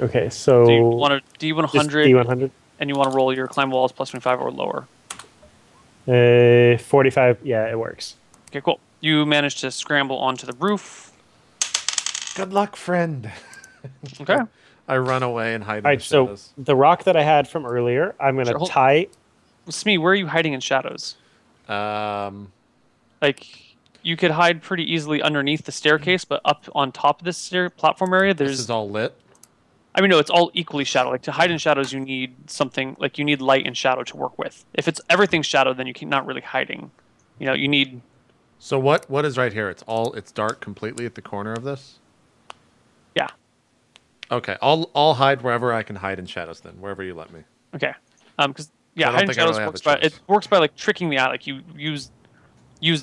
Okay, So you so want a just D100, D100. and you want to roll your climb walls plus 25 or lower. 45. Yeah, it works. Okay, cool. You manage to scramble onto the roof. Good luck, friend. Okay. I run away and hide All in the right, so shadows. the rock that I had from earlier, I'm gonna Sure, hold- tie. Smee, where are you hiding in shadows? Um, Like, you could hide pretty easily underneath the staircase, but up on top of this platform area, this there's. is all lit. I mean, no, it's all equally shadow. Like to hide in shadows, you need something like you need light and shadow to work with. If it's everything's shadow, then you can not really hiding. You need. So what is right here? It's dark completely at the corner of this. Yeah. Okay, I'll hide wherever I can hide in shadows then, wherever you let me. Okay. Because yeah, I don't hide in think I shadows really have works a by choice. it works by like tricking the eye. Like you use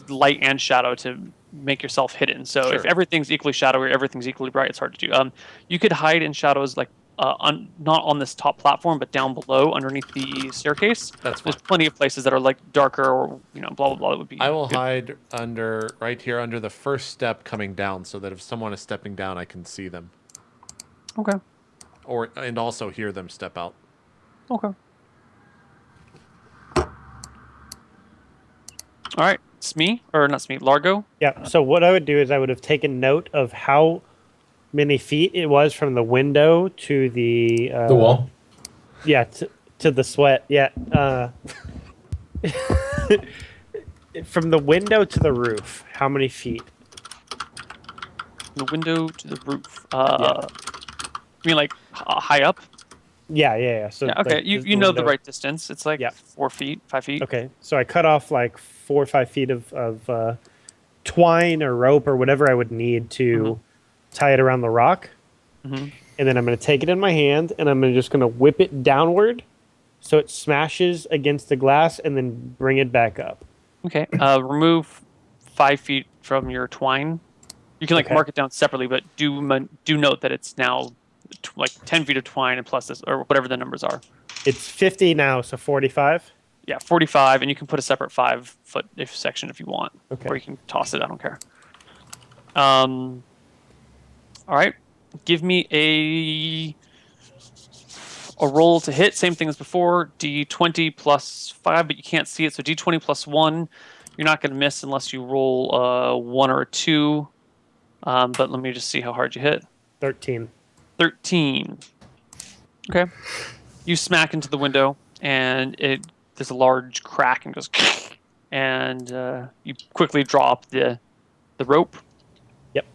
light and shadow to make yourself hidden. So if Sure. everything's equally shadowy or everything's equally bright, it's hard to do. You could hide in shadows like not on this top platform, but down below underneath the staircase. That's fine. There's plenty of places that are like darker or blah blah blah. That would be. I will good. hide right here under the first step coming down, so that if someone is stepping down, I can see them, Okay. and also hear them step out. Okay. All right. Smee or not Smee? Largo. Yeah. So what I would do is I would have taken note of how many feet it was from the window to the The wall. Yeah, to the sweat. Yeah. From the window to the roof, how many feet? The window to the roof. Yeah. You mean like high up? Yeah. So Yeah. Okay. like, You just you know the window. right distance. It's like Yeah. 4 feet, 5 feet. Okay, so I cut off like 4 or 5 feet of twine or rope or whatever I would need to tie it around the rock, Mm-hmm. and then I'm going to take it in my hand and I'm just going to whip it downward so it smashes against the glass and then bring it back up. Okay. Remove 5 feet from your twine. You can like Okay. mark it down separately, but do note that it's now like 10 feet of twine and plus this or whatever the numbers are. It's 50 now, so 45. Yeah, 45, and you can put a separate 5-foot section if you want, Okay. or you can toss it. I don't care. All right, give me a roll to hit. Same thing as before. D20 plus 5, but you can't see it, so D20 plus 1. You're not going to miss unless you roll 1 or a 2. But let me just see how hard you hit. 13. 13. Okay. You smack into the window, and there's a large crack and goes, and you quickly drop the rope. Yep.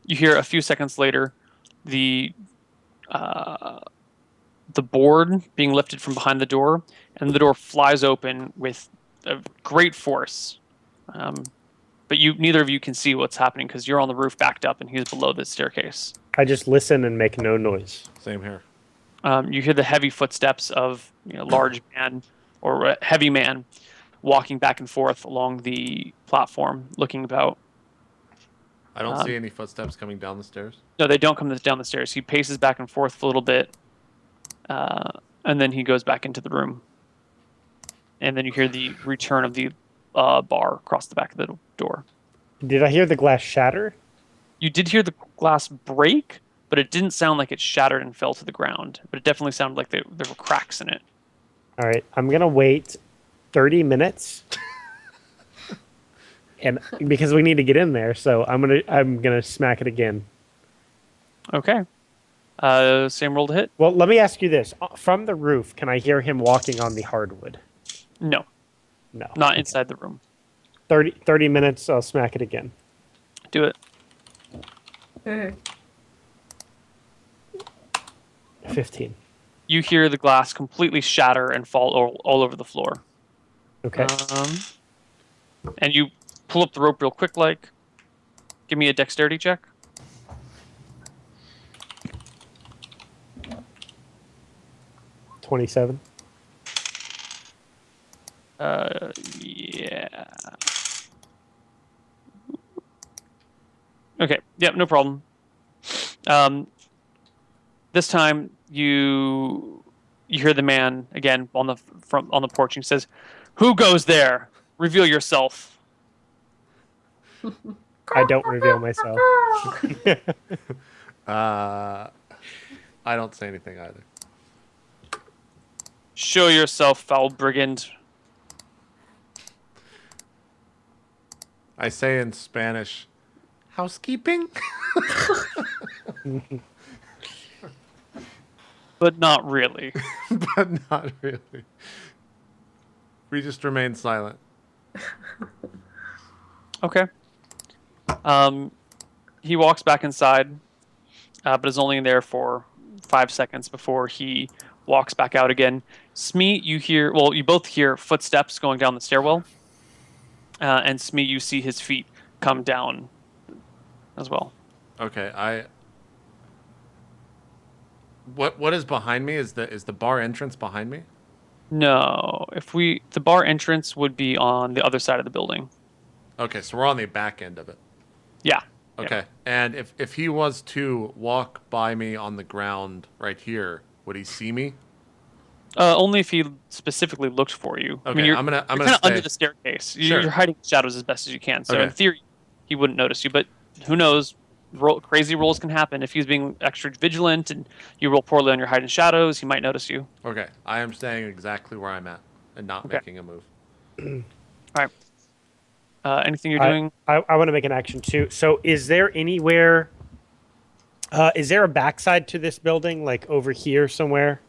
You hear a few seconds later the board being lifted from behind the door, and the door flies open with a great force. But neither of you can see what's happening because you're on the roof backed up, and he's below the staircase. I just listen and make no noise. Same here. You hear the heavy footsteps of large man or a heavy man walking back and forth along the platform, looking about. I don't see any footsteps coming down the stairs. No, they don't come down the stairs. He paces back and forth a little bit, and then he goes back into the room. And then you hear the return of the bar across the back of the door. Did I hear the glass shatter? You did hear the glass break, but it didn't sound like it shattered and fell to the ground. But it definitely sounded like there were cracks in it. All right, I'm going to wait 30 minutes. And because we need to get in there, so I'm gonna smack it again. Okay. Same roll to hit? Well, let me ask you this: from the roof, can I hear him walking on the hardwood? No, No, not inside the room. 30 minutes. I'll smack it again. Do it. Hey. 15. You hear the glass completely shatter and fall all over the floor. Okay. And you pull up the rope real quick, like. Give me a dexterity check. $27. Yeah. Okay. Yep. No problem. This time you hear the man again on the porch. And he says, "Who goes there? Reveal yourself." I don't reveal myself. I don't say anything either. Show yourself, foul brigand. I say in Spanish, housekeeping? But not really. But not really. We just remain silent. Okay. He walks back inside, but is only in there for 5 seconds before he walks back out again. Smee, you both hear footsteps going down the stairwell. And Smee, you see his feet come down as well. Okay, What is behind me? Is the bar entrance behind me? No, the bar entrance would be on the other side of the building. Okay, so we're on the back end of it. Yeah. Okay, and if he was to walk by me on the ground right here, would he see me? Only if he specifically looked for you. Okay, I mean, you're I'm gonna kind of stay under the staircase. Sure. You're hiding shadows as best as you can. So Okay. in theory, he wouldn't notice you. But who knows? Crazy rolls can happen. If he's being extra vigilant and you roll poorly on your hiding shadows, he might notice you. Okay, I am staying exactly where I'm at and not Okay. making a move. All right. Anything you're doing? I want to make an action too. So is there anywhere? Is there a backside to this building, like over here somewhere?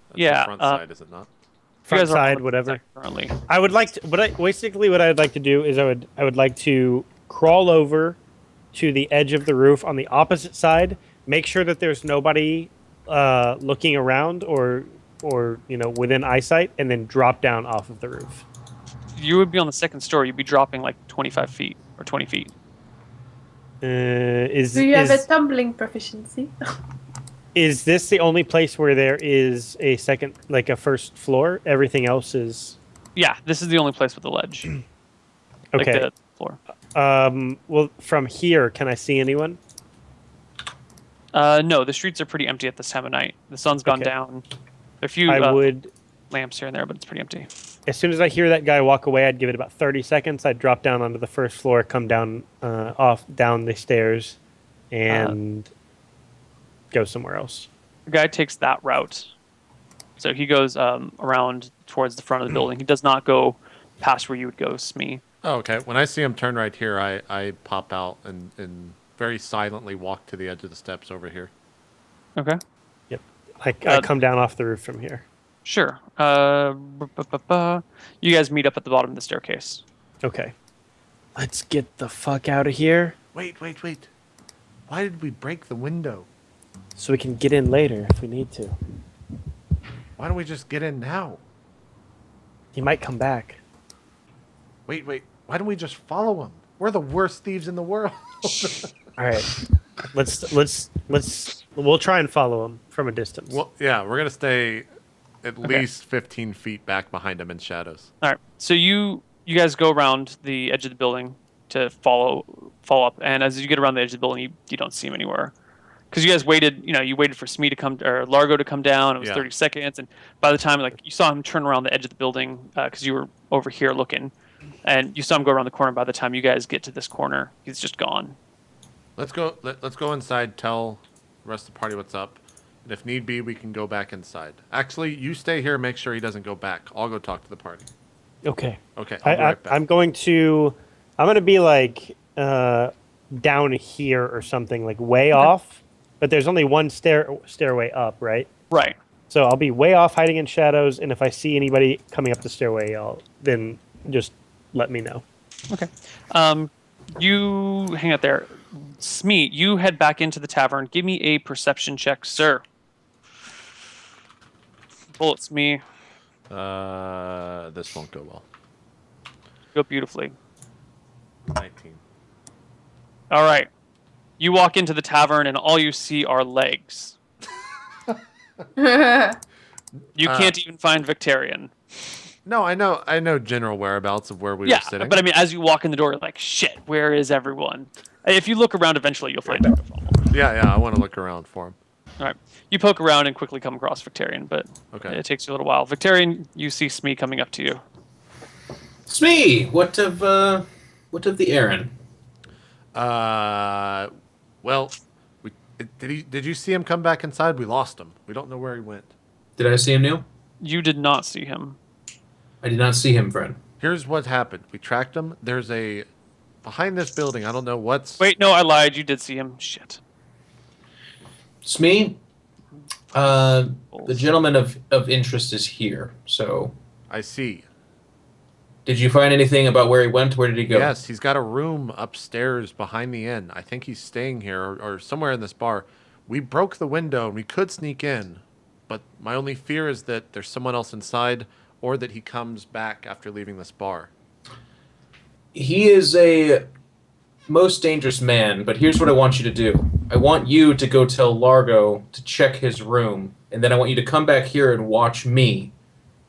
That's Yeah, the front side, is it not? You Front guys are on side, the whatever. side currently. I would like to, basically what I'd like to do is I would like to crawl over to the edge of the roof on the opposite side, make sure that there's nobody looking around or within eyesight, and then drop down off of the roof. You would be on the second story. You'd be dropping like 25 feet or 20 feet. Do you have a tumbling proficiency? Is this the only place where there is a second, like a first floor? Everything else is Yeah, this is the only place with a ledge. Like okay. the floor. Well, from here, can I see anyone? No, the streets are pretty empty at this time of night. The sun's gone Okay. down. There are a few I would, lamps here and there, but it's pretty empty. as soon as I hear that guy walk away, I'd give it about 30 seconds. I'd drop down onto the first floor, come down down the stairs, and go somewhere else. The guy takes that route. So he goes around towards the front of the building. He does not go past where you would go, Smee. Oh, okay. When I see him turn right here, I pop out and very silently walk to the edge of the steps over here. Okay. Yep. I come down off the roof from here. Sure. You guys meet up at the bottom of the staircase. Okay. Let's get the fuck out of here Wait. Why did we break the window? so we can get in later if we need to. Why don't we just get in now? He might come back. Wait. Why don't we just follow him? We're the worst thieves in the world. All right. We'll try and follow him from a distance. Well, yeah, we're gonna stay at least 15 feet back behind him in shadows. All right. So you guys go around the edge of the building to follow up, and as you get around the edge of the building, you don't see him anywhere. Because you guys waited, you waited for Smee to come, or Largo to come down. It was 30 seconds, and by the time you saw him turn around the edge of the building, because you were over here looking, and you saw him go around the corner. By the time you guys get to this corner, he's just gone. Let's go. Let's go inside. Tell the rest of the party what's up, and if need be, we can go back inside. Actually, you stay here. Make sure he doesn't go back. I'll go talk to the party. Okay. Okay. I'll be right back. I'm going to be like down here or something, like way off. But there's only one stairway up, right? Right. So I'll be way off, hiding in shadows, and if I see anybody coming up the stairway, then just let me know. Okay. You hang out there. Smee, you head back into the tavern. Give me a perception check, sir. Bullets, Smee. This won't go well. Go beautifully. 19. All right. You walk into the tavern and all you see are legs. You can't even find Victorian. No, I know general whereabouts of where we were sitting. But I mean, as you walk in the door, you're like, shit, where is everyone? If you look around, eventually you'll find him. Yeah, I want to look around for him. All right. You poke around and quickly come across Victorian, but it takes you a little while. Victorian, you see Smee coming up to you. Smee, what of the errand? Well, Did you see him come back inside? We lost him. We don't know where he went. Did I see him, Neal? You did not see him. I did not see him, friend. Here's what happened. We tracked him. There's a behind this building. I don't know what's. Wait, no, I lied. You did see him. Shit. Smee, the gentleman of interest is here. So, I see. did you find anything about where he went? Where did he go? Yes, he's got a room upstairs behind the inn. I think he's staying here or somewhere in this bar. We broke the window and we could sneak in, but my only fear is that there's someone else inside or that he comes back after leaving this bar. He is a most dangerous man, but here's what I want you to do. I want you to go tell Largo to check his room, and then I want you to come back here and watch me.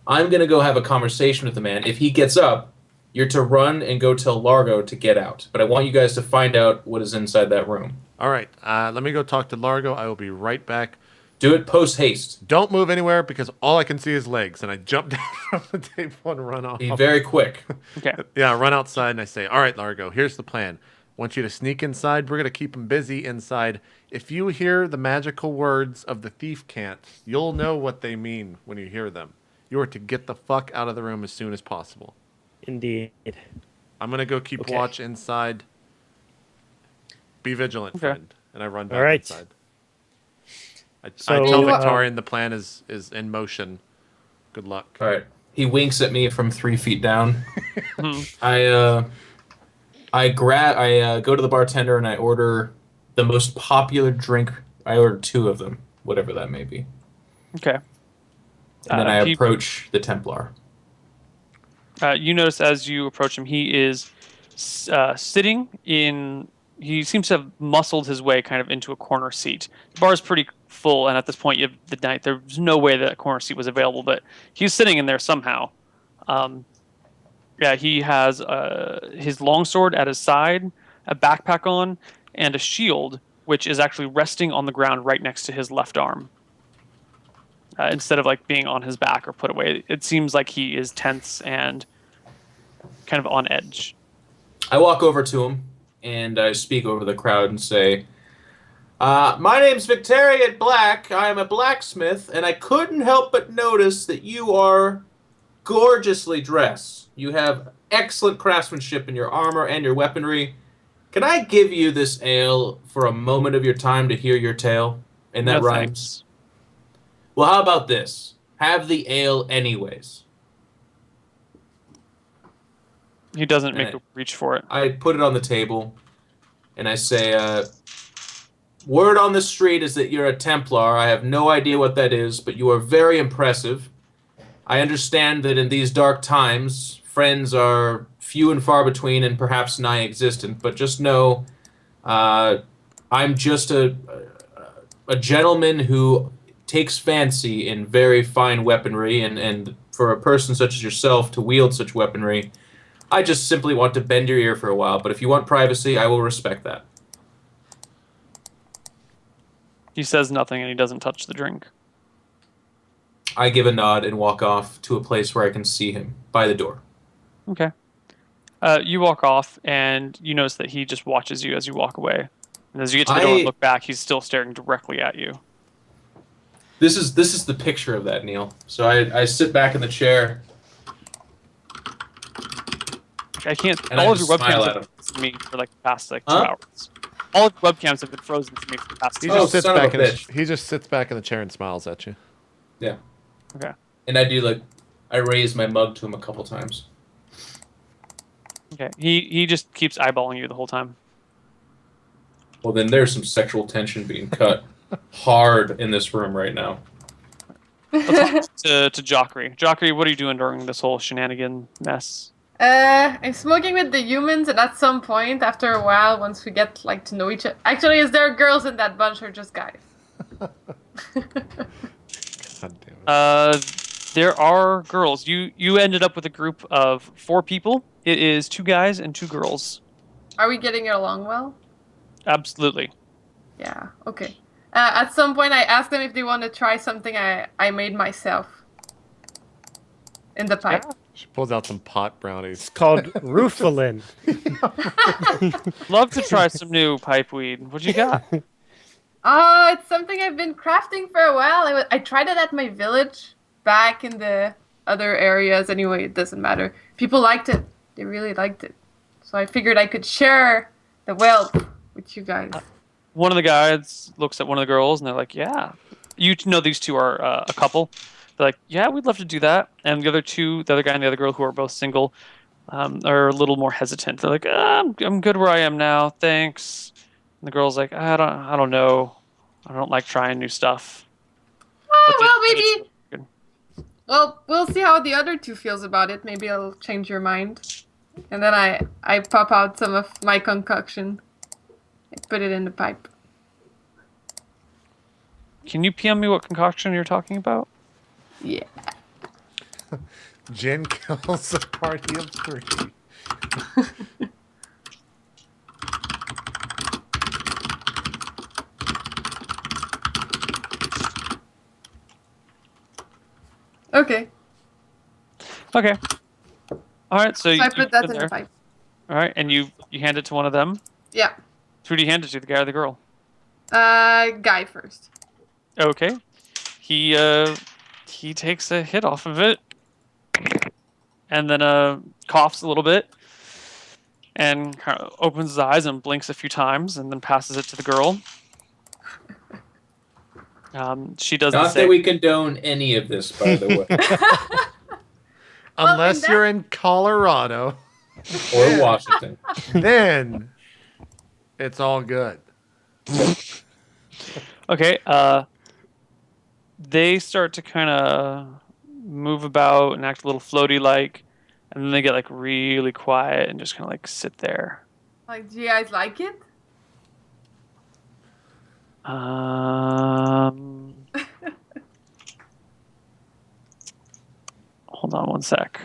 I'm going to go have a conversation with the man. If he gets up, you're to run and go tell Largo to get out. But I want you guys to find out what is inside that room. All right, let me go talk to Largo. I will be right back. Do it post-haste. Don't move anywhere because all I can see is legs, and I jump down from the table and run off. Be very quick. Okay. Yeah, I run outside and I say, all right, Largo, here's the plan. I want you to sneak inside. We're going to keep him busy inside. If you hear the magical words of the thief can't, you'll know what they mean when you hear them. You are to get the fuck out of the room as soon as possible. Indeed. I'm going to go keep watch inside. Be vigilant, friend. And I run back inside. I tell Victorian the plan is in motion. Good luck. All right. He winks at me from 3 feet down. I go to the bartender and I order the most popular drink. I order 2 of them, whatever that may be. Okay. And then I approach the Templar. You notice as you approach him, he is sitting in. He seems to have muscled his way kind of into a corner seat. The bar is pretty full, and at this point, you have the night. There's no way that a corner seat was available, but he's sitting in there somehow. He has his longsword at his side, a backpack on, and a shield, which is actually resting on the ground right next to his left arm. Instead of like being on his back or put away, it seems like he is tense and kind of on edge. I walk over to him and I speak over the crowd and say, my name's Victorian Black. I am a blacksmith, and I couldn't help but notice that you are gorgeously dressed. You have excellent craftsmanship in your armor and your weaponry. Can I give you this ale for a moment of your time to hear your tale? And that rhymes. Thanks. Well, how about this? Have the ale anyways. He doesn't make a reach for it. I put it on the table, and I say, word on the street is that you're a Templar. I have no idea what that is, but you are very impressive. I understand that in these dark times, friends are few and far between and perhaps nigh-existent, but just know I'm just a gentleman who takes fancy in very fine weaponry, and for a person such as yourself to wield such weaponry, I just simply want to bend your ear for a while, but if you want privacy, I will respect that. He says nothing, and he doesn't touch the drink. I give a nod and walk off to a place where I can see him, by the door. Okay. You walk off, and you notice that he just watches you as you walk away. And as you get to the door and look back, he's still staring directly at you. This is the picture of that, Neal. So I sit back in the chair. I can't. And all I of your just smile webcams at have him. been frozen to me for like the past 2 hours. All of your webcams have been frozen to me for the past 2 He hours. just sits son of back a in bitch. he just sits back in the chair and smiles at you. Yeah. Okay. And I do I raise my mug to him a couple times. Okay. He just keeps eyeballing you the whole time. Well, then there's some sexual tension being cut hard in this room right now. Let's talk to Jocker. Jocker, what are you doing during this whole shenanigan mess? I'm smoking with the humans, and at some point, after a while, once we get to know each other. Actually, is there girls in that bunch or just guys? God damn it. There are girls. You ended up with a group of 4 people. It is 2 guys and 2 girls. Are we getting along well? Absolutely. Yeah. Okay. At some point, I asked them if they want to try something I made myself in the pipe. Yeah. She pulls out some pot brownies. It's called Roofalin. Love to try some new pipe weed. What you got? Oh, it's something I've been crafting for a while. I tried it at my village back in the other areas. Anyway, it doesn't matter. People liked it. They really liked it. So I figured I could share the wealth with you guys. One of the guys looks at one of the girls and they're like, "Yeah, you know these two are a couple." They're like, "Yeah, we'd love to do that." And the other two, the other guy and the other girl, who are both single, are a little more hesitant. They're like, I'm good where I am now, thanks." And the girl's like, I don't know. I don't like trying new stuff. But Well, the other maybe. two- Well, we'll see how the other two feels about it. Maybe I'll change your mind. And then I pop out some of my concoction. I put it in the pipe. Can you PM me what concoction you're talking about? Yeah. Jen kills a party of 3. Okay. Okay. All right, so So I you put that put in there. the pipe. All right, and you hand it to one of them. Yeah. Who do you hand it to, the guy or the girl? Guy first. Okay. He takes a hit off of it, and then coughs a little bit, and kind of opens his eyes and blinks a few times, and then passes it to the girl. She does the Not same. that we condone any of this, by the way, Unless that- you're in Colorado, or Washington. then it's all good. Okay. They start to kind of move about and act a little floaty-like, and then they get like really quiet and just kind of like sit there. Like, do you guys like it? Hold on one sec.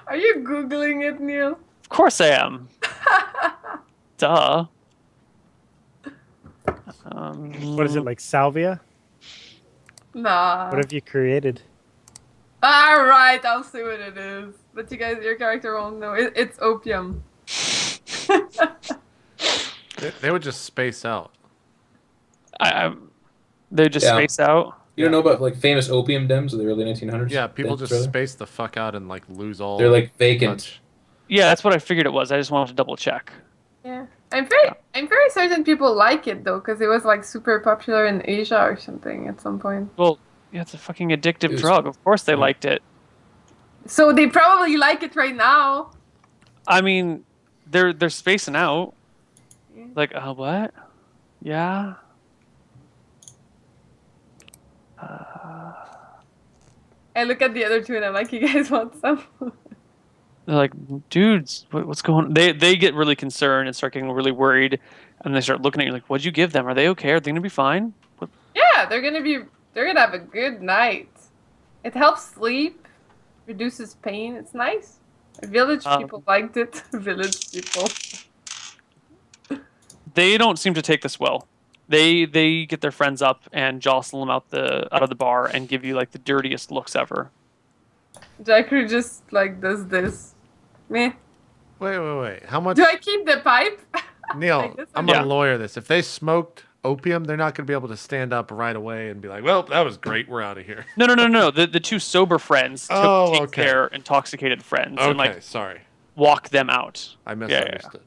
Are you Googling it, Neil? Of course I am. Duh. What is it, like salvia? Nah. What have you created? Alright, I'll see what it is. But you guys, your character won't know. It's opium. They would just space out. They just Yeah. space out. You don't know about like famous opium dens of the early 1900s? Yeah, people Dens, just rather? space the fuck out and like lose all. They're like vacant. touch. Yeah, that's what I figured it was. I just wanted to double check. Yeah. I'm very certain people like it though, because it was like super popular in Asia or something at some point. Well, yeah, it's a fucking addictive It was- drug. Of course they liked it. So they probably like it right now. I mean, they're spacing out. Yeah. Like, what? Yeah. I look at the other two and I'm like, you guys want some? They're like, dudes, what's going on? They get really concerned and start getting really worried, and they start looking at you like, what'd you give them? Are they okay? Are they gonna be fine? What? Yeah, they're gonna have a good night. It helps sleep, reduces pain. It's nice. Village people liked it. Village people. They don't seem to take this well. They get their friends up and jostle them out of the bar and give you like the dirtiest looks ever. Jocker just like does this. Meh. Wait. How much? Do I keep the pipe? I Neil, guess I'm I gonna do. lawyer this. If they smoked opium, they're not gonna be able to stand up right away and be like, "Well, that was great. We're out of here." No. The two sober friends take okay. their intoxicated friends Okay, and like sorry, walk them out. I Yeah. misunderstood.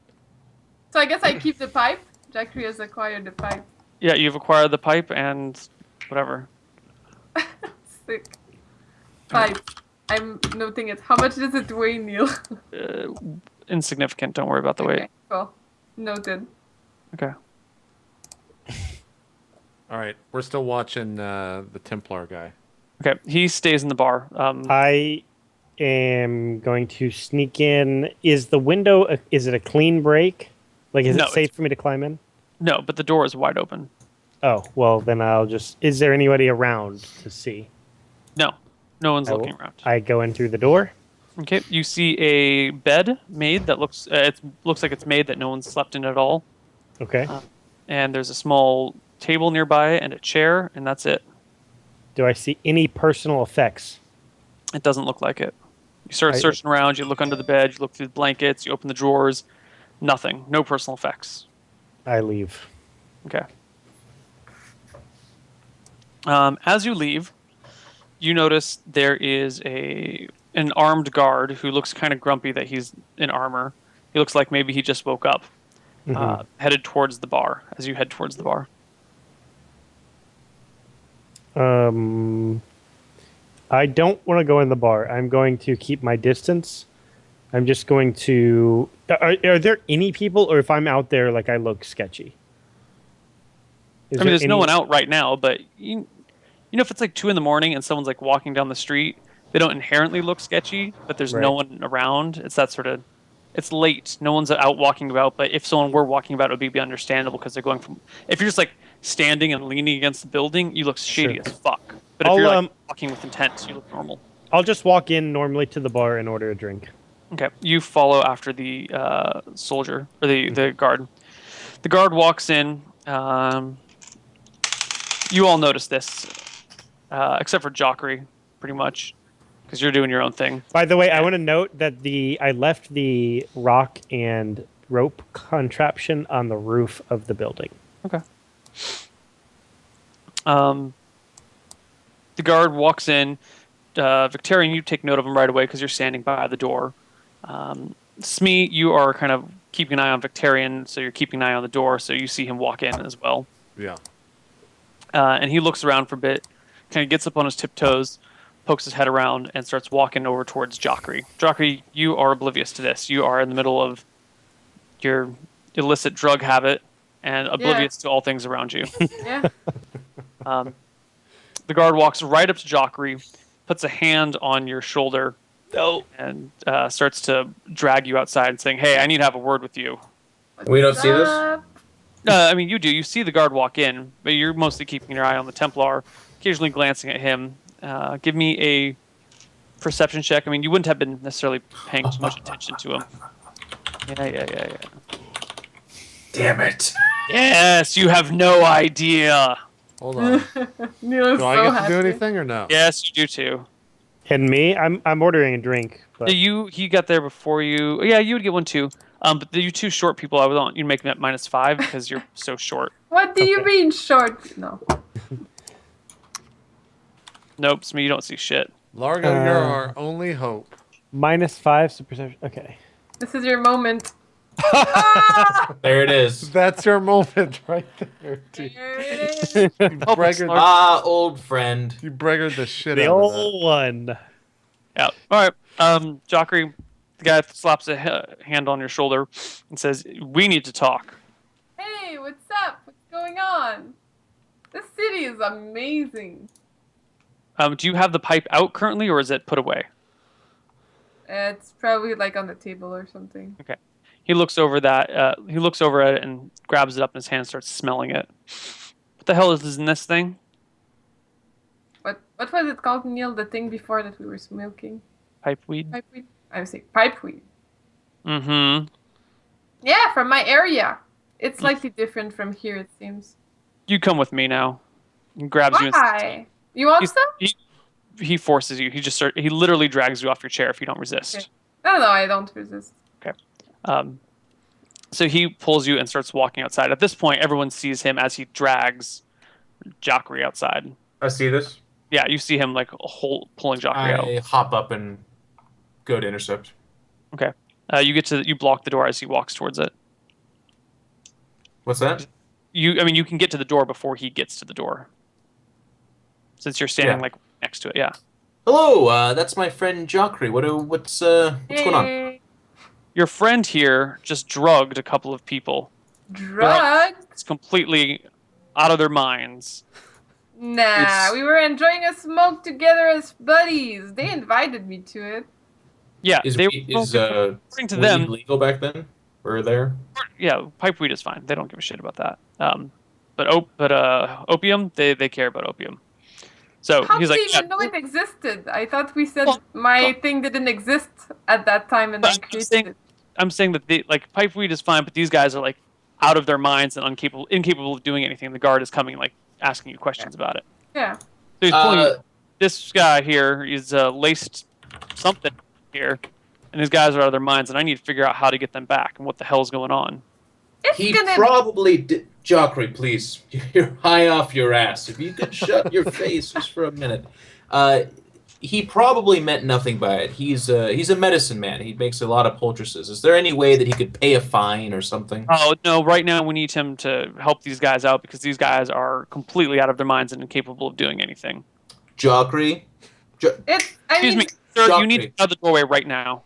So I guess I keep the pipe. Jocker has acquired the pipe. Yeah, you've acquired the pipe and whatever. Sick. Pipe. I'm noting it. How much does it weigh, Neil? Insignificant. Don't worry about the weight. Okay, cool. Noted. Okay. All right, we're still watching the Templar guy. Okay. He stays in the bar. I am going to sneak in. Is the window? Is it a clean break? Like, is No, it safe for me to climb in? No, but the door is wide open. Oh, well, then I'll just. Is there anybody around to see? No, no one's I will- looking around. I go in through the door. Okay, you see a bed made that looks looks like it's made that no one's slept in at all, Okay. and there's a small table nearby and a chair, and that's it. Do I see any personal effects? It doesn't look like it. You start I- searching around. You look under the bed. You look through the blankets. You open the drawers. Nothing. No personal effects. I leave. Okay. As you leave, you notice there is an armed guard who looks kind of grumpy that he's in armor. He looks like maybe he just woke up, headed towards the bar as you head towards the bar. I don't want to go in the bar. I'm going to keep my distance. I'm just going to... Are there any people, or if I'm out there, like, I look sketchy? There's no one out right now, but you know, if it's like 2 a.m. and someone's like walking down the street, they don't inherently look sketchy, but there's no one around. It's that sort of... It's late. No one's out walking about, but if someone were walking about, it would be understandable because they're going from... If you're just like standing and leaning against the building, you look shady as fuck. But if you're like walking with intent, you look normal. I'll just walk in normally to the bar and order a drink. Okay, you follow after the soldier, or the guard. The guard walks in. You all notice this, except for Jocker, pretty much, because you're doing your own thing. By the way, I want to note that I left the rock and rope contraption on the roof of the building. Okay. The guard walks in. Victorian, you take note of him right away because you're standing by the door. Smee, you are kind of keeping an eye on Victorian, so you're keeping an eye on the door, so you see him walk in as well. Yeah. And he looks around for a bit, kind of gets up on his tiptoes, pokes his head around, and starts walking over towards Jocker. Jocker, you are oblivious to this. You are in the middle of your illicit drug habit and oblivious to all things around you. Yeah. The guard walks right up to Jocker, puts a hand on your shoulder, and starts to drag you outside and saying, "Hey, I need to have a word with you." We don't see this? I mean, you do. You see the guard walk in, but you're mostly keeping your eye on the Templar, occasionally glancing at him. Give me a perception check. I mean, you wouldn't have been necessarily paying too much attention to him. Yeah. Damn it. Yes, you have no idea. Hold on. Neal is Do I so get to happy. do anything or no? Yes, you do too. And me, I'm ordering a drink. But He got there before you. Yeah, you would get one too. But you two short people, I would want you to make them at -5 because you're so short. What do you mean short? No. Nope, Smee, you don't see shit. Largo, you're our only hope. -5, so perception. Okay. This is your moment. There it is. That's your moment right there, dude. There it is. You braggart, Old friend. you braggart the shit The out of old one. Yeah. All right. Jocker, the guy slaps a hand on your shoulder and says, "We need to talk." Hey, what's up? What's going on? This city is amazing. Do you have the pipe out currently, or is it put away? It's probably like on the table or something. Okay. He looks over that. He looks over at it and grabs it up in his hand and starts smelling it. What the hell is in this thing? What was it called, Neal? The thing before that we were smoking? Pipe weed? Pipeweed? I would say pipeweed. Mm-hmm. Yeah, from my area. It's slightly different from here, it seems. You come with me now. He grabs you. Why? You want some? He forces you. He literally drags you off your chair if you don't resist. Okay. No, I don't resist. Okay. So he pulls you and starts walking outside. At this point, everyone sees him as he drags Jocker outside. I see this. Yeah, you see him like pulling Jocker out. I hop up and go to intercept. Okay. You block the door as he walks towards it. What's that? You can get to the door before he gets to the door. Since you're standing like next to it, yeah. Hello, that's my friend Jocker. What's going on? Your friend here just drugged a couple of people. Drugs? It's completely out of their minds. Nah, we were enjoying a smoke together as buddies. They invited me to it. Yeah, According to them, legal back then? We're there. Yeah, pipe weed is fine. They don't give a shit about that. But opium, they care about opium. So How he's did like, you even know it existed? I thought we said my thing didn't exist at that time and I created it. I'm saying that pipe weed is fine, but these guys are like out of their minds and incapable of doing anything. The guard is coming, like asking you questions about it. Yeah. So he's pulling this guy here. He's laced something here, and these guys are out of their minds, and I need to figure out how to get them back and what the hell's going on. It's He gonna probably did. Jocker, please. You're high off your ass. If you could shut your face just for a minute. He probably meant nothing by it. He's a medicine man. He makes a lot of poultices. Is there any way that he could pay a fine or something? Oh no! Right now we need him to help these guys out because these guys are completely out of their minds and incapable of doing anything. Jocker? Excuse me, sir. You need to get out of the doorway right now.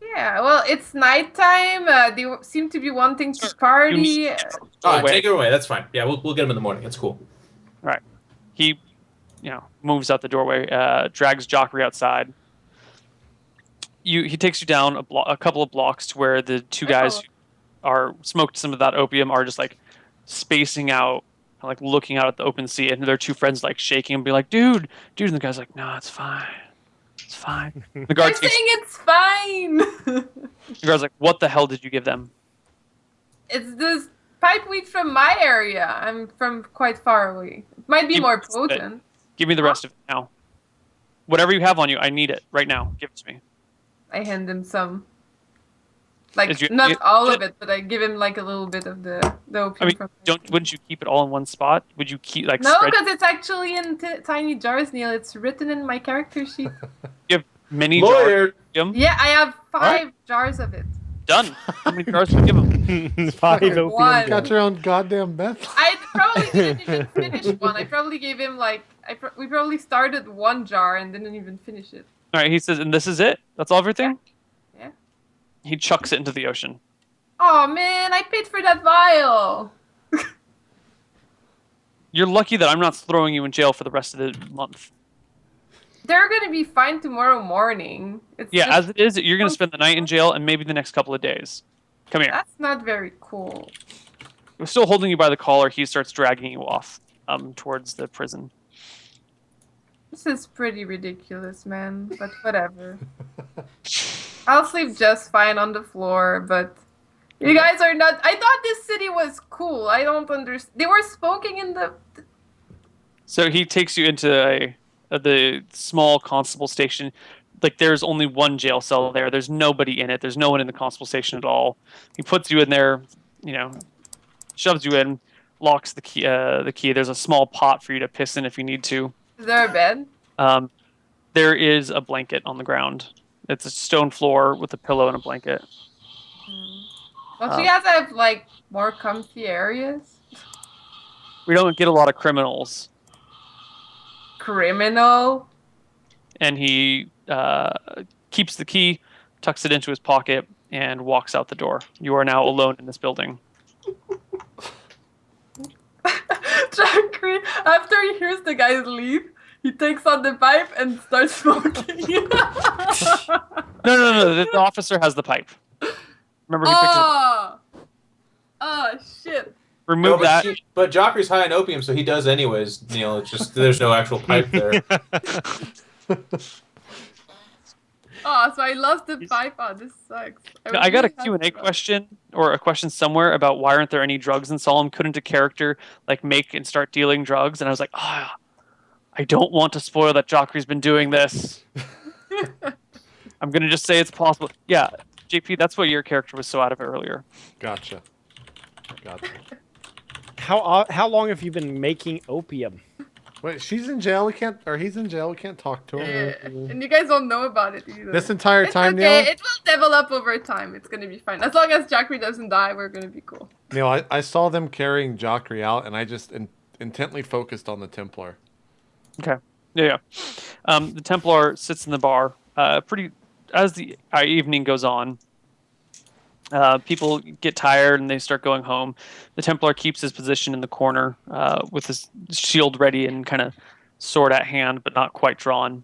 Yeah, well, it's nighttime. They seem to be wanting to party. Take her away. That's fine. Yeah, we'll get him in the morning. That's cool. All right. He, moves out the doorway, drags Jocker outside. He takes you down a couple of blocks to where the two guys who are smoked some of that opium are just like spacing out, like looking out at the open sea, and their two friends like shaking and be like, dude, and the guy's like, no, it's fine. It's fine. The guard They're saying it's fine. The guard's like, what the hell did you give them? It's this pipe weed from my area. I'm from quite far away. It might be more potent. Give me the rest of it now. Whatever you have on you, I need it right now. Give it to me. I hand him some. Not all of it, but I give him like a little bit of the opium. Wouldn't you keep it all in one spot? Would you keep like? No, because it's actually in tiny jars, Neil. It's written in my character sheet. You have many jars. Yeah, I have 5 jars of it. Done. How many jars do you give him? 5 opium. One. Got your own goddamn meth. I probably didn't even finish one. I probably gave him we probably started 1 jar and didn't even finish it. All right, he says, and this is it? That's all everything? Yeah. He chucks it into the ocean. Oh man, I paid for that vial. You're lucky that I'm not throwing you in jail for the rest of the month. They're gonna be fine tomorrow morning. As it is, you're gonna spend the night in jail and maybe the next couple of days. Come here. That's not very cool. We're still holding you by the collar. He starts dragging you off towards the prison. This is pretty ridiculous, man, but whatever. I'll sleep just fine on the floor, but you guys are not... I thought this city was cool. I don't understand. They were smoking in the... So he takes you into the small constable station. Like, there's only one jail cell there. There's nobody in it. There's no one in the constable station at all. He puts you in there, shoves you in, locks the key. There's a small pot for you to piss in if you need to. Is there a bed? There is a blanket on the ground. It's a stone floor with a pillow and a blanket. Don't you guys have, more comfy areas? We don't get a lot of criminals. Criminal? And he keeps the key, tucks it into his pocket, and walks out the door. You are now alone in this building. Jocker, after he hears the guys leave, he takes out the pipe and starts smoking. No. The officer has the pipe. Remember, he picked it. Oh, shit. Remove that. But Jocker's high on opium, so he does anyways, Neil. It's just there's no actual pipe there. Oh, so I lost the pipe. Oh, this sucks. I got a Q&A question, or a question somewhere about why aren't there any drugs in Solum? Couldn't a character make and start dealing drugs? And I was like, I don't want to spoil that Jocker's been doing this. I'm going to just say it's possible. Yeah, JP, that's why your character was so out of it earlier. Gotcha. How long have you been making opium? Wait, she's in jail. He's in jail. We can't talk to him. Yeah. And you guys don't know about it either. This entire time, okay. Neil? It will develop over time. It's gonna be fine. As long as Jocker doesn't die, we're gonna be cool. Neil, I saw them carrying Jocker out, and I just intently focused on the Templar. Okay. Yeah. The Templar sits in the bar. As the evening goes on, people get tired and they start going home. The Templar keeps his position in the corner with his shield ready and kind of sword at hand, but not quite drawn.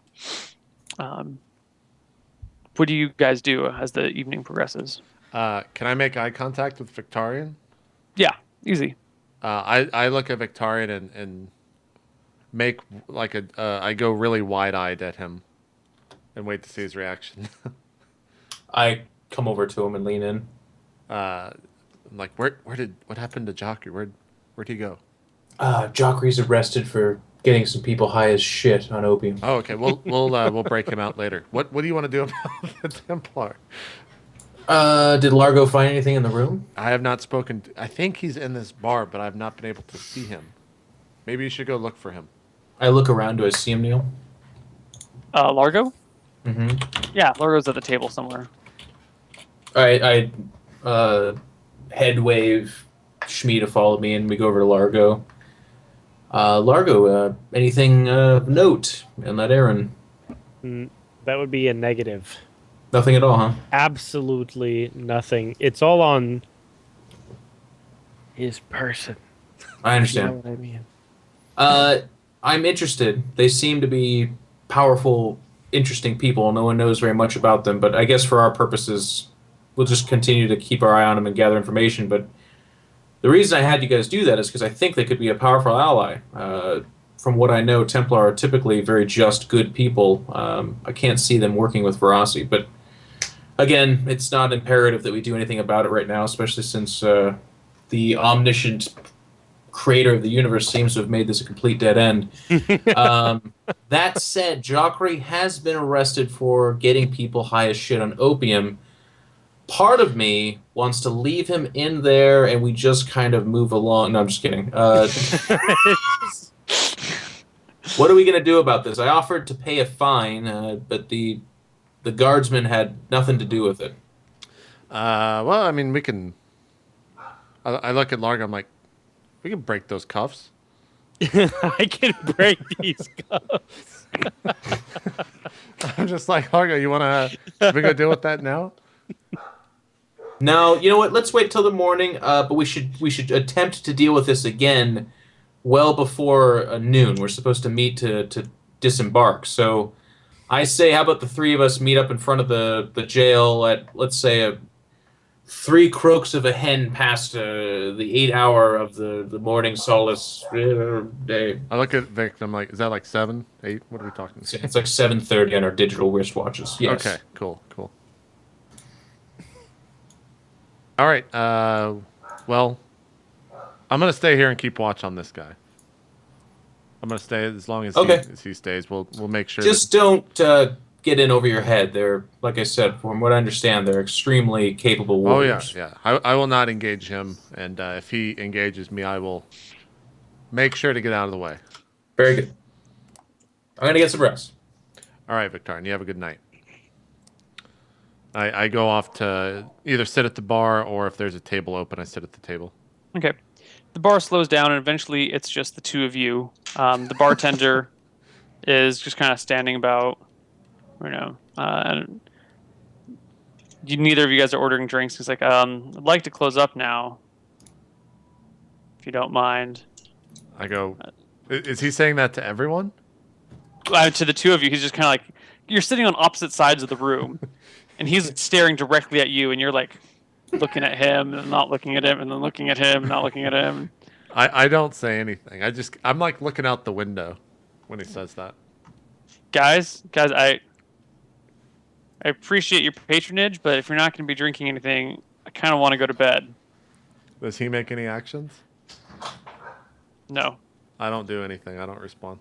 What do you guys do as the evening progresses? Can I make eye contact with Victorian? Yeah, easy. I look at Victorian and make I go really wide-eyed at him and wait to see his reaction. I come over to him and lean in. What happened to Jocker? Where'd he go? Jockery's arrested for getting some people high as shit on opium. Oh, okay. We'll break him out later. What do you want to do about the Templar? Did Largo find anything in the room? I have not spoken. I think he's in this bar, but I've not been able to see him. Maybe you should go look for him. I look around. Do I see him, Neal? Largo? Mm-hmm. Yeah, Largo's at the table somewhere. I head wave Shmi to follow me, and we go over to Largo. Largo, anything of note in that errand? That would be a negative. Nothing at all, huh? Absolutely nothing. It's all on his person. I You know understand. what I mean? I'm interested. They seem to be powerful, interesting people. No one knows very much about them, but I guess for our purposes, we'll just continue to keep our eye on them and gather information. But the reason I had you guys do that is because I think they could be a powerful ally. From what I know, Templar are typically very just, good people. I can't see them working with Verasi, but again, it's not imperative that we do anything about it right now, especially since the omniscient creator of the universe seems to have made this a complete dead end. That said, Jocker has been arrested for getting people high as shit on opium. Part of me wants to leave him in there and we just kind of move along. No, I'm just kidding. What are we going to do about this? I offered to pay a fine, but the guardsman had nothing to do with it. Well, I mean, we can. I look at Largo. I'm like, we can break those cuffs. I can break these cuffs. I'm just like, Largo, you want to? We gonna deal with that now? No, you know what? Let's wait till the morning. But we should attempt to deal with this again well before noon. We're supposed to meet to disembark. So I say, how about the three of us meet up in front of the jail at, let's say, 3 croaks of a hen past the 8 hour of the morning solace day. I look at Vic. And I'm like, is that like 7, 8? What are we talking? It's like 7:30 on our digital wristwatches. Yes. Okay. Cool. All right. Well, I'm gonna stay here and keep watch on this guy. I'm gonna stay as long as he stays. We'll make sure. Just don't get in over your head. They're, like I said, from what I understand, they're extremely capable warriors. Oh yeah. I will not engage him, and if he engages me, I will make sure to get out of the way. Very good. I'm gonna get some rest. All right, Victorian. You have a good night. I go off to either sit at the bar, or if there's a table open, I sit at the table. Okay. The bar slows down, and eventually it's just the two of you. The bartender is just kind of standing about, and neither of you guys are ordering drinks. He's like, I'd like to close up now, if you don't mind. I go, is he saying that to everyone? To the two of you, he's just kind of like, you're sitting on opposite sides of the room, and he's staring directly at you, and you're like looking at him and not looking at him, and then looking at him and not looking at him. I don't say anything. I'm like looking out the window when he says that. Guys, I appreciate your patronage, but if you're not going to be drinking anything, I kind of want to go to bed. Does he make any actions? No. I don't do anything. I don't respond.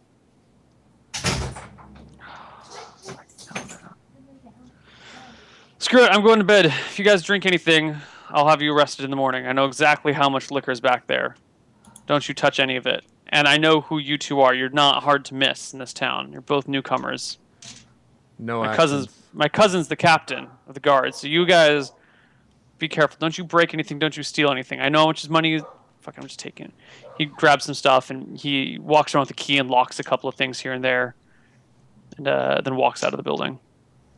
Screw it, I'm going to bed. If you guys drink anything, I'll have you arrested in the morning. I know exactly how much liquor is back there. Don't you touch any of it. And I know who you two are. You're not hard to miss in this town. You're both newcomers. No My actions. cousin's the captain of the guards. So you guys be careful. Don't you break anything. Don't you steal anything. I know how much money. Fuck, I'm just taking it. He grabs some stuff and he walks around with the key and locks a couple of things here and there, and then walks out of the building.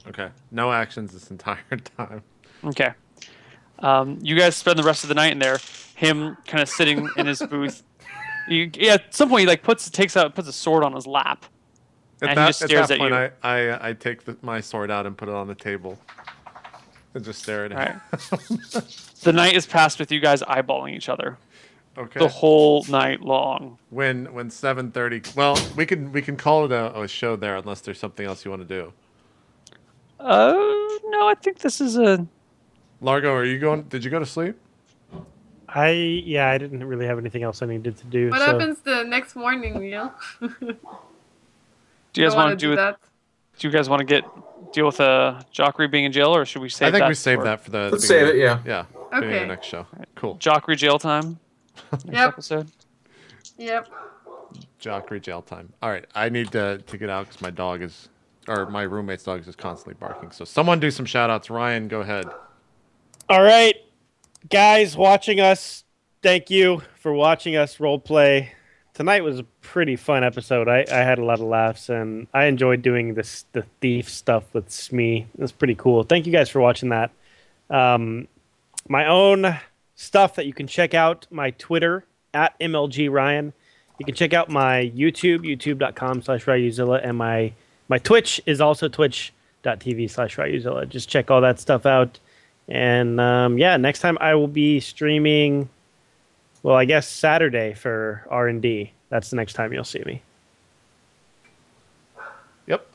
Okay. No actions this entire time. Okay. You guys spend the rest of the night in there. Him kind of sitting in his booth. At some point, he like puts a sword on his lap, and he just stares at point, you. I take my sword out and put it on the table, and just stare at him. Right. The night is passed with you guys eyeballing each other. Okay. The whole night long. When 7:30. Well, we can call it a show there unless there's something else you want to do. No, I think this is a. Largo, are you going? Did you go to sleep? I didn't really have anything else I needed to do. What so. happens the next morning, Neal? Do you guys want wanna to do it? that? Do you guys want to deal with Jocker being in jail, or should we save I think that? we save that for the. Let's save it. Yeah. Yeah. Beginning of Okay. the next show. Cool. Jocker jail time. Next Yep. episode. Yep. Jocker jail time. All right. I need to get out because my roommate's dog is just constantly barking. So someone do some shout outs. Ryan, go ahead. All right, guys watching us, thank you for watching us roleplay. Tonight was a pretty fun episode. I had a lot of laughs, and I enjoyed doing the thief stuff with Smee. It was pretty cool. Thank you guys for watching that. My own stuff that you can check out, my Twitter, at MLGRyan. You can check out my YouTube, youtube.com/RyuZilla, and my Twitch is also twitch.tv/RyuZilla. Just check all that stuff out. And next time I will be streaming, well, I guess Saturday for R&D. That's the next time you'll see me. Yep.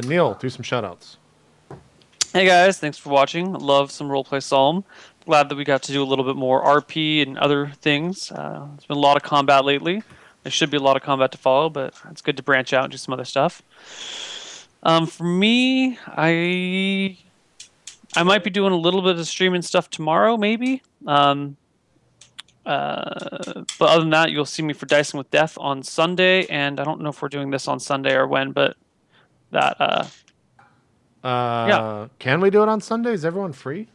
Neal, do some shout outs. Hey guys, thanks for watching. Love some RollPlay Solum. Glad that we got to do a little bit more RP and other things. There's been a lot of combat lately. There should be a lot of combat to follow, but it's good to branch out and do some other stuff. For me, I might be doing a little bit of streaming stuff tomorrow, maybe. But other than that, you'll see me for Dicing with Death on Sunday, and I don't know if we're doing this on Sunday or when, but that yeah. Can we do it on Sunday? Is everyone free?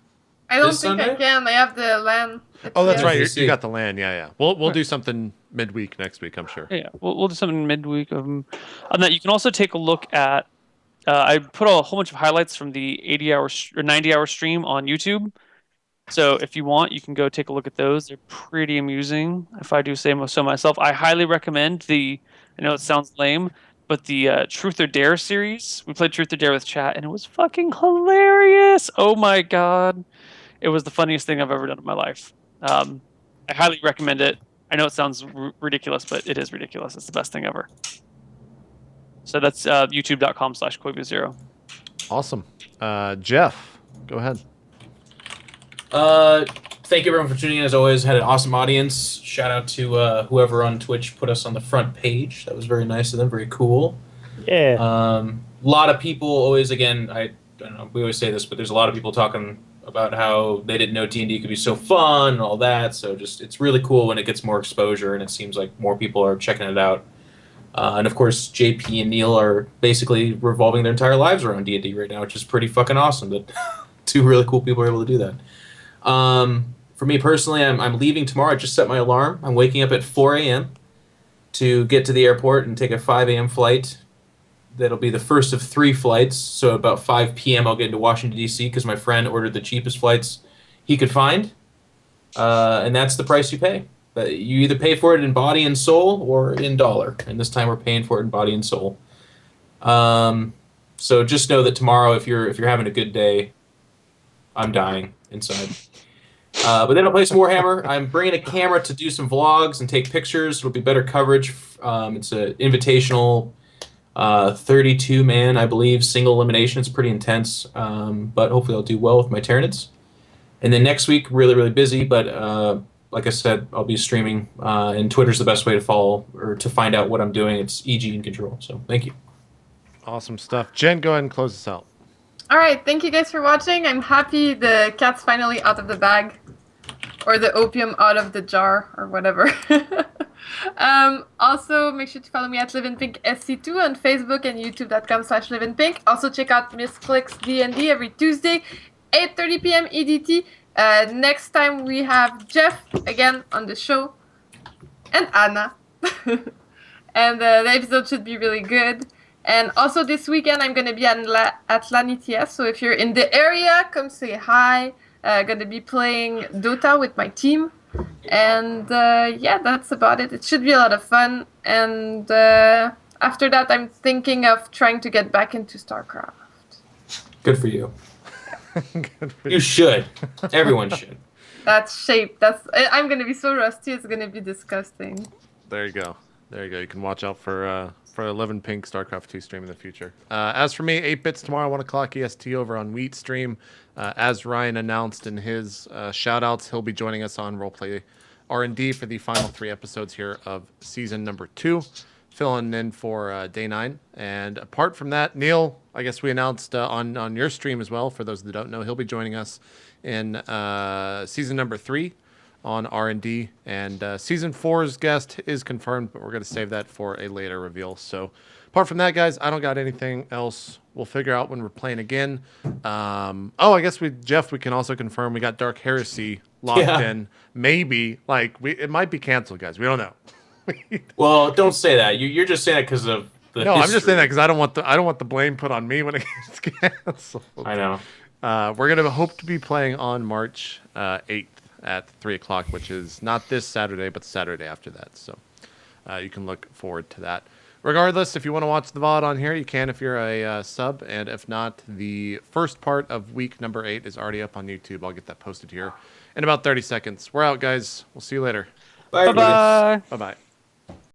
I don't This think I Sunday? can. I have the LAN. Oh, that's Yeah. right. PC. You got the land. Yeah. We'll do something midweek next week, I'm sure. Yeah, we'll do something midweek. On that, you can also take a look at. I put a whole bunch of highlights from the 80-hour or 90-hour stream on YouTube. So if you want, you can go take a look at those. They're pretty amusing, if I do say so myself. I highly recommend I know it sounds lame, but the Truth or Dare series. We played Truth or Dare with chat, and it was fucking hilarious. Oh my god. It was the funniest thing I've ever done in my life. I highly recommend it. I know it sounds ridiculous, but it is ridiculous. It's the best thing ever. So that's youtube.com/Koibu0. Awesome. Jeff, go ahead. Thank you everyone for tuning in. As always, had an awesome audience. Shout out to whoever on Twitch put us on the front page. That was very nice of them. Very cool. Yeah. A lot of people always, again, I don't know, we always say this, but there's a lot of people talking about how they didn't know D&D could be so fun and all that. So just, it's really cool when it gets more exposure, and it seems like more people are checking it out. And of course, JP and Neal are basically revolving their entire lives around D&D right now, which is pretty fucking awesome that two really cool people are able to do that. For me personally, I'm leaving tomorrow. I just set my alarm. I'm waking up at 4 a.m. to get to the airport and take a 5 a.m. flight. That'll be the first of 3 flights. So about 5 p.m. I'll get into Washington, D.C. because my friend ordered the cheapest flights he could find. And that's the price you pay. But you either pay for it in body and soul or in dollar. And this time we're paying for it in body and soul. So just know that tomorrow, if you're having a good day, I'm dying inside. But then I'll play some Warhammer. I'm bringing a camera to do some vlogs and take pictures. It'll be better coverage. It's an invitational 32-man, I believe, single elimination. It's pretty intense, but hopefully I'll do well with my Tyranids. And then next week, really, really busy, but like I said, I'll be streaming, and Twitter's the best way to follow or to find out what I'm doing. It's EG in control. So thank you. Awesome stuff. Jen, go ahead and close this out. All right, thank you guys for watching. I'm happy the cat's finally out of the bag, or the opium out of the jar, or whatever. Also, make sure to follow me at LivinPink SC2 on Facebook and YouTube.com/LivinPink. Also, check out Miss Click's D&D every Tuesday, 8:30 p.m. EDT. Next time we have Jeff again on the show, and Anna. And the episode should be really good. And also this weekend I'm going to be at Lanitia, so if you're in the area, come say hi. Going to be playing Dota with my team. And yeah, that's about it. It should be a lot of fun. And after that, I'm thinking of trying to get back into StarCraft. Good for you. Good for You should. Everyone should. That's shape. I'm going to be so rusty, it's going to be disgusting. There you go. There you go. You can watch out for LivinPink StarCraft 2 stream in the future. As for me, 8 bits tomorrow, 1 o'clock EST over on Wheat Stream. As Ryan announced in his shout-outs, he'll be joining us on RollPlay R&D for the final 3 episodes here of season number 2. filling in for day 9. And apart from that, Neal, I guess we announced on your stream as well. For those that don't know, he'll be joining us in season number 3 on R&D. And season 4's guest is confirmed, but we're going to save that for a later reveal. So apart from that, guys, I don't got anything else. We'll figure out when we're playing again. I guess Jeff, we can also confirm we got Dark Heresy locked in. Maybe, it might be canceled, guys. We don't know. Well, don't say that. You're just saying it because of the No, history. I'm just saying that because I don't want the blame put on me when it gets canceled. I know. We're gonna hope to be playing on March 8th at 3 o'clock, which is not this Saturday, but the Saturday after that. So you can look forward to that. Regardless, if you want to watch the VOD on here, you can if you're a sub, and if not, the first part of week number 8 is already up on YouTube. I'll get that posted here in about 30 seconds. We're out, guys. We'll see you later. Bye, everybody. Bye-bye. Bye-bye.